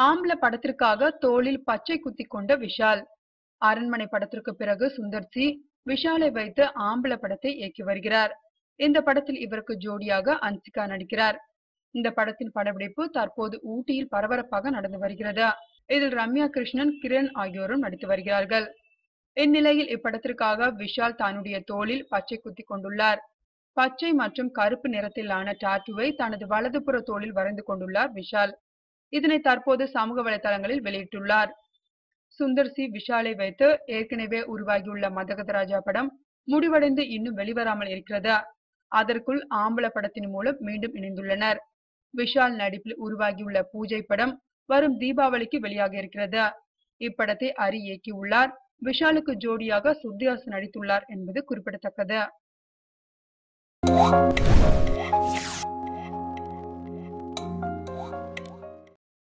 ஆம்பள படத்திற்காக தோளில் பச்சை குத்தி கொண்ட விஷால். அரண்மனை படத்திற்கு பிறகு சுந்தர் சி விஷாலை வைத்து ஆம்பள படத்தை இயக்கி வருகிறார். இந்த படத்தில் இவருக்கு ஜோடியாக அன்சிகா நடிக்கிறார். இந்த படத்தின் படப்பிடிப்பு தற்போது ஊட்டியில் பரபரப்பாக நடந்து வருகிறது. இதில் ரம்யா கிருஷ்ணன், கிரண் ஆகியோரும் நடித்து வருகிறார்கள். இந்நிலையில் இப்படத்திற்காக விஷால் தன்னுடைய தோளில் பச்சை குத்தி கொண்டுள்ளார். பச்சை மற்றும் கருப்பு நிறத்திலான டாட்டூவை தனது வலதுபுற தோளில் வரைந்து கொண்டுள்ளார் விஷால். இதனை தற்போது சமூக வலைதளங்களில் வெளியிட்டுள்ளார். சுந்தர் சி விஷாலை வைத்து ஏற்கனவே உருவாகியுள்ள மதகதராஜா படம் முடிவடைந்து இன்னும் வெளிவராமல் இருக்கிறது. அதற்குள் ஆம்பள படத்தின் மூலம் மீண்டும் இணைந்துள்ளனர். விஷால் நடிப்பில் உருவாகியுள்ள பூஜை படம் வரும் தீபாவளிக்கு வெளியாக இருக்கிறது. இப்படத்தை ஹரி இயக்கியுள்ளார். விஷாலுக்கு ஜோடியாக சுர்தியாஸ் நடித்துள்ளார் என்பது குறிப்பிடத்தக்கது.